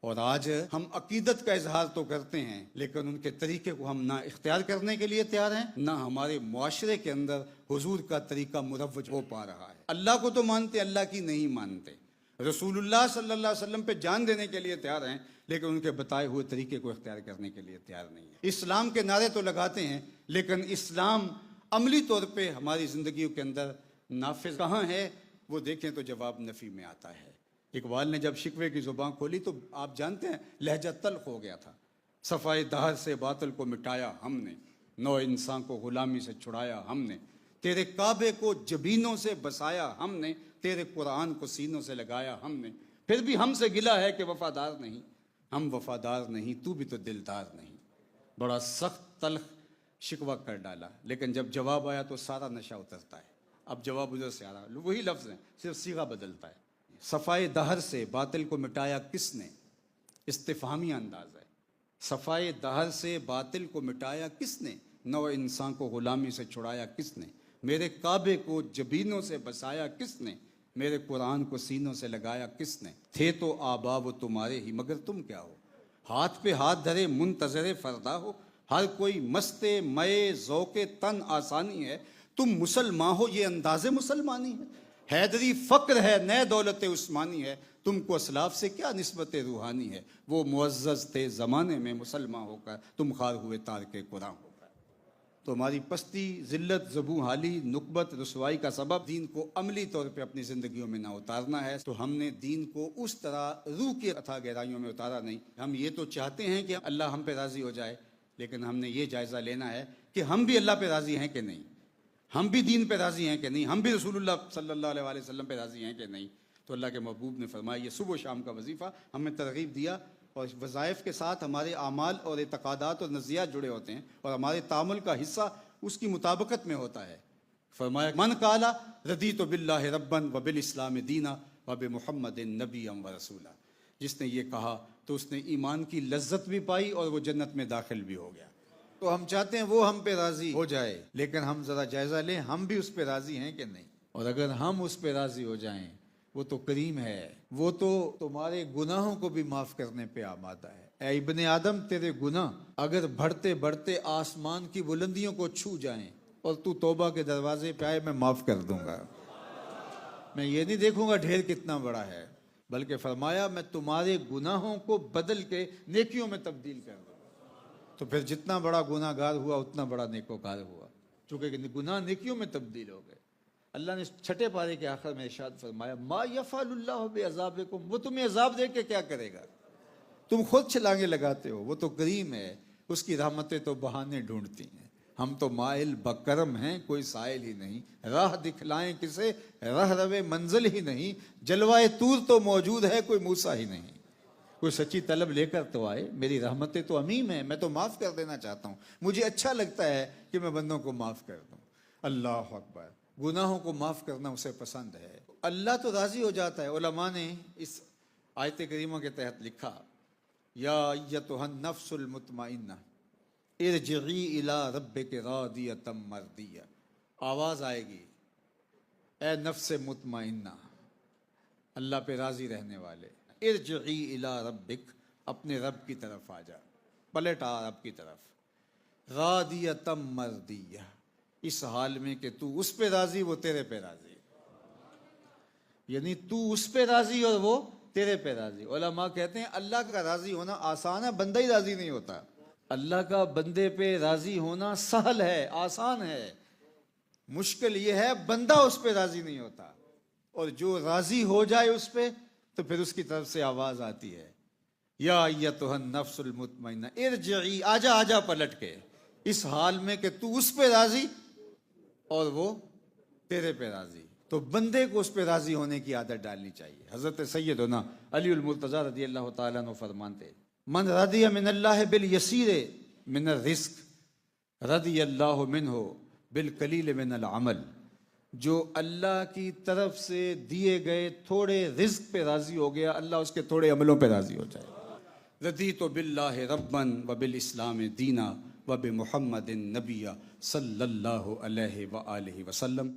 اور آج ہم عقیدت کا اظہار تو کرتے ہیں لیکن ان کے طریقے کو ہم نہ اختیار کرنے کے لیے تیار ہیں، نہ ہمارے معاشرے کے اندر حضور کا طریقہ مروج ہو پا رہا ہے۔ اللہ کو تو مانتے، اللہ کی نہیں مانتے، رسول اللہ صلی اللہ علیہ وسلم پہ جان دینے کے لیے تیار ہیں لیکن ان کے بتائے ہوئے طریقے کو اختیار کرنے کے لیے تیار نہیں ہیں۔ اسلام کے نعرے تو لگاتے ہیں لیکن اسلام عملی طور پہ ہماری زندگیوں کے اندر نافذ کہاں ہے وہ دیکھیں تو جواب نفی میں آتا ہے۔ اقبال نے جب شکوے کی زبان کھولی تو آپ جانتے ہیں لہجہ تلخ ہو گیا تھا۔ صفائے دہر سے باطل کو مٹایا ہم نے، نو انسان کو غلامی سے چھڑایا ہم نے، تیرے کعبے کو جبینوں سے بسایا ہم نے، تیرے قرآن کو سینوں سے لگایا ہم نے، پھر بھی ہم سے گلہ ہے کہ وفادار نہیں، ہم وفادار نہیں، تو بھی تو دلدار نہیں۔ بڑا سخت تلخ شکوہ کر ڈالا لیکن جب جواب آیا تو سارا نشہ اترتا ہے۔ اب جواب ادھر سے آ رہا، وہی لفظ ہیں، صرف صیغہ بدلتا ہے۔ صفائے دہر سے باطل کو مٹایا کس نے، استفہامی انداز ہے۔ صفائے دہر سے باطل کو مٹایا کس نے، نو انسان کو غلامی سے چھڑایا کس نے، میرے کعبے کو جبینوں سے بسایا کس نے، میرے قرآن کو سینوں سے لگایا کس نے، تھے تو آبا وہ تمہارے ہی مگر تم کیا ہو، ہاتھ پہ ہاتھ دھرے منتظر فردا ہو، ہر کوئی مستے مئے ذوق تن آسانی ہے، تم مسلمان ہو یہ انداز مسلمانی ہے، حیدری فقر ہے نئے دولت عثمانی ہے، تم کو اسلاف سے کیا نسبت روحانی ہے، وہ معزز تھے زمانے میں مسلمان ہو کر، تم خار ہوئے تارک قرآن ہو کر۔ تو ہماری پستی، ذلت، زبوں حالی، نکبت، رسوائی کا سبب دین کو عملی طور پہ اپنی زندگیوں میں نہ اتارنا ہے۔ تو ہم نے دین کو اس طرح روح کی اتھاہ گہرائیوں میں اتارا نہیں۔ ہم یہ تو چاہتے ہیں کہ اللہ ہم پہ راضی ہو جائے لیکن ہم نے یہ جائزہ لینا ہے کہ ہم بھی اللہ پہ راضی ہیں کہ نہیں، ہم بھی دین پہ راضی ہیں کہ نہیں، ہم بھی رسول اللہ صلی اللہ علیہ وسلم پہ راضی ہیں کہ نہیں۔ تو اللہ کے محبوب نے فرمایا یہ صبح و شام کا وظیفہ ہمیں ترغیب دیا، اور وظائف کے ساتھ ہمارے اعمال اور اعتقادات اور نظریات جڑے ہوتے ہیں اور ہمارے تعامل کا حصہ اس کی مطابقت میں ہوتا ہے۔ فرمایا من قال رضیت باللہ ربا وبالاسلام دینا وبمحمد نبیا ورسولا، جس نے یہ کہا تو اس نے ایمان کی لذت بھی پائی اور وہ جنت میں داخل بھی ہو گیا۔ تو ہم چاہتے ہیں وہ ہم پہ راضی ہو جائے لیکن ہم ذرا جائزہ لیں ہم بھی اس پہ راضی ہیں کہ نہیں، اور اگر ہم اس پہ راضی ہو جائیں وہ تو کریم ہے، وہ تو تمہارے گناہوں کو بھی معاف کرنے پہ آمادہ ہے۔ اے ابن آدم تیرے گناہ اگر بڑھتے بڑھتے آسمان کی بلندیوں کو چھو جائیں اور تو توبہ کے دروازے پہ آئے میں معاف کر دوں گا۔ میں یہ نہیں دیکھوں گا ڈھیر کتنا بڑا ہے، بلکہ فرمایا میں تمہارے گناہوں کو بدل کے نیکیوں میں تبدیل کر دوں گا۔ تو پھر جتنا بڑا گناہ گار ہوا اتنا بڑا نیکوکار ہوا، چونکہ گناہ نیکیوں میں تبدیل ہو گئے۔ اللہ نے چھٹے پارے کے آخر میں ارشاد فرمایا ما یفعل اللہ بعذابکم، وہ تمہیں عذاب دے کے کیا کرے گا، تم خود چھلانگے لگاتے ہو، وہ تو کریم ہے، اس کی رحمتیں تو بہانے ڈھونڈتی ہیں۔ ہم تو مائل بکرم ہیں کوئی سائل ہی نہیں، راہ دکھلائیں کسے راہ روے منزل ہی نہیں، جلوائے طور تو موجود ہے کوئی موسیٰ ہی نہیں۔ کوئی سچی طلب لے کر تو آئے، میری رحمتیں تو عمیم ہیں، میں تو معاف کر دینا چاہتا ہوں، مجھے اچھا لگتا ہے کہ میں بندوں کو معاف کر دوں۔ اللہ اکبر، گناہوں کو معاف کرنا اسے پسند ہے، اللہ تو راضی ہو جاتا ہے۔ علماء نے اس آیت کریمہ کے تحت لکھا یا ایتھا النفس المطمئنہ ارجعی الی ربک راضیۃ مرضیہ، آواز آئے گی اے نفس مطمئنہ، اللہ پہ راضی رہنے والے، ارجعی الی ربک، اپنے رب کی طرف آ جا، پلٹ آ رب کی طرف، راضیۃ مرضیہ، اس حال میں کہ تو اس پہ راضی وہ تیرے پہ راضی، یعنی تو اس پہ راضی اور وہ تیرے پہ راضی۔ علماء کہتے ہیں اللہ کا راضی ہونا آسان ہے، بندہ ہی راضی نہیں ہوتا۔ اللہ کا بندے پہ راضی ہونا سہل ہے، آسان ہے، مشکل یہ ہے بندہ اس پہ راضی نہیں ہوتا، اور جو راضی ہو جائے اس پہ تو پھر اس کی طرف سے آواز آتی ہے یا ایتھا النفس المطمئنہ ارجعی، آجا آجا پلٹ کے، اس حال میں کہ تو اس پہ راضی اور وہ تیرے پہ راضی۔ تو بندے کو اس پہ راضی ہونے کی عادت ڈالنی چاہیے۔ حضرت سیدنا علی المرتضیٰ رضی اللہ تعالیٰ عنہ فرمانتے من رضی من اللہ بالیسیر من الرزق رضی اللہ منہ بالقلیل من العمل، جو اللہ کی طرف سے دیے گئے تھوڑے رزق پہ راضی ہو گیا اللہ اس کے تھوڑے عملوں پہ راضی ہو جائے۔ رضیت باللہ ربا وبالاسلام دینا وبمحمد نبیا صلی اللہ علیہ وآلہ وسلم۔